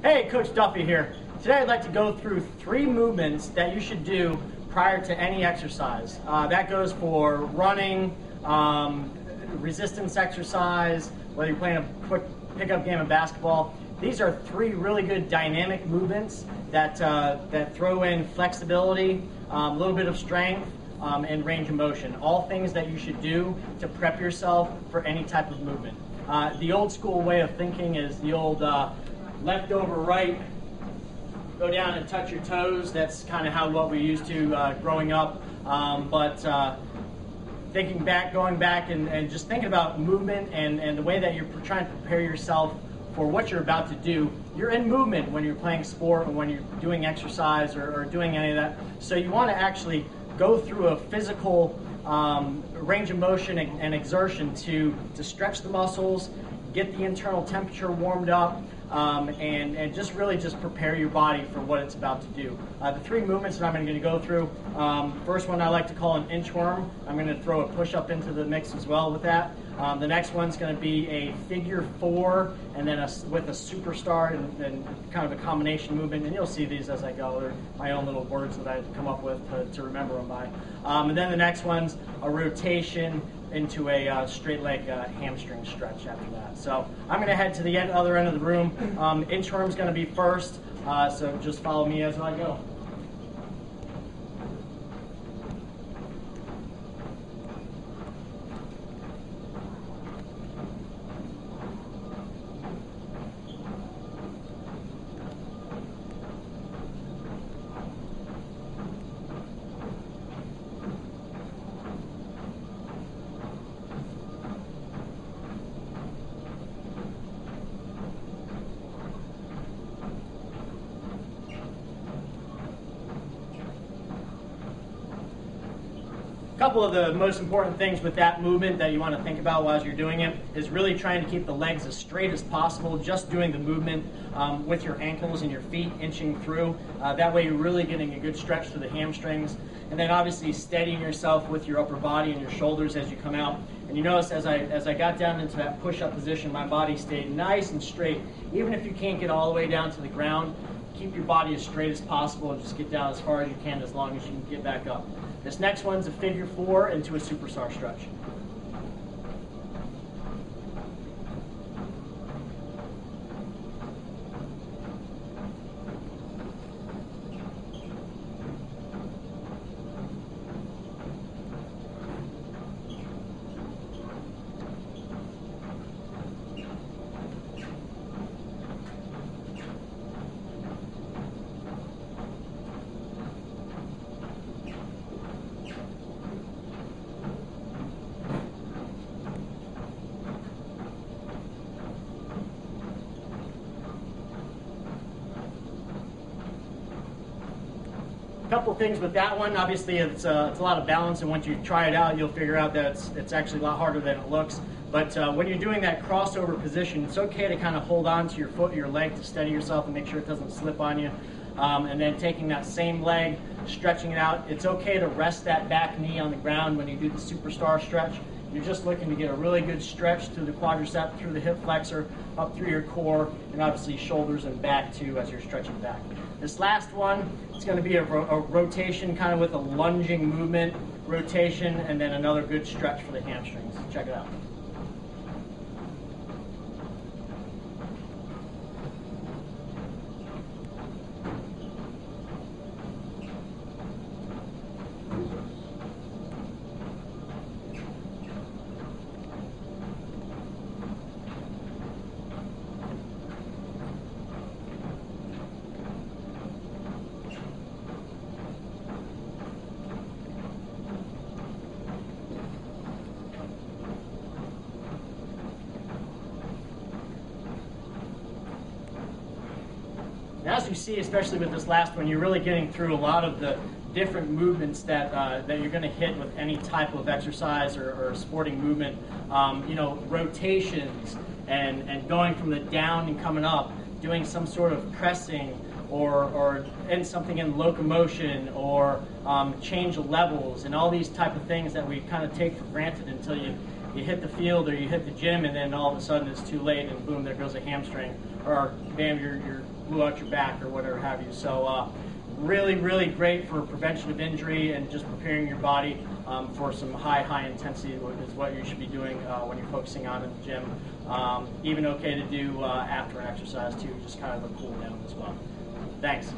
Hey, Coach Duffy here. Today I'd like to go through 3 movements that you should do prior to any exercise. That goes for running, resistance exercise, whether you're playing a quick pickup game of basketball. These are 3 really good dynamic movements that throw in flexibility, a little bit of strength, and range of motion. All things that you should do to prep yourself for any type of movement. The old school way of thinking is the old left over right, go down and touch your toes. That's kind of what we used to growing up. Thinking back, going back and just thinking about movement and the way that you're trying to prepare yourself for what you're about to do. You're in movement when you're playing sport or when you're doing exercise or doing any of that. So you want to actually go through a physical range of motion and exertion to stretch the muscles, get the internal temperature warmed up, and just really prepare your body for what it's about to do. The 3 movements that I'm going to go through, first one I like to call an inchworm. I'm going to throw a push-up into the mix as well with that. The next one's going to be a figure 4 and then with a superstar and kind of a combination movement. And you'll see these as I go. They're my own little words that I come up with to remember them by. And then the next one's a rotation into a straight leg hamstring stretch after that. So I'm going to head to the other end of the room. Inchworm's going to be first, so just follow me as I go. A couple of the most important things with that movement that you want to think about while you're doing it is really trying to keep the legs as straight as possible, just doing the movement with your ankles and your feet inching through. That way you're really getting a good stretch to the hamstrings. And then obviously steadying yourself with your upper body and your shoulders as you come out. And you notice as I got down into that push-up position, my body stayed nice and straight. Even if you can't get all the way down to the ground, keep your body as straight as possible and just get down as far as you can as long as you can get back up. This next one's a figure 4 into a superstar stretch. A couple things with that one. Obviously, it's a lot of balance, and once you try it out, you'll figure out that it's actually a lot harder than it looks. But when you're doing that crossover position, it's okay to kind of hold on to your foot or your leg to steady yourself and make sure it doesn't slip on you. And then taking that same leg, stretching it out. It's okay to rest that back knee on the ground when you do the superstar stretch. You're just looking to get a really good stretch through the quadricep, through the hip flexor, up through your core, and obviously shoulders and back too as you're stretching back. This last one, it's going to be a rotation kind of with a lunging movement, rotation, and then another good stretch for the hamstrings. Check it out. And as you see, especially with this last one, you're really getting through a lot of the different movements that you're going to hit with any type of exercise or sporting movement. Rotations and going from the down and coming up, doing some sort of pressing or something in locomotion or change of levels and all these type of things that we kind of take for granted until you hit the field or you hit the gym, and then all of a sudden it's too late and boom, there goes a hamstring. or bam, you blew out your back or whatever have you. So really, really great for prevention of injury and just preparing your body for some high intensity is what you should be doing when you're focusing on in the gym. Even okay to do after an exercise too, just kind of a cool down as well. Thanks.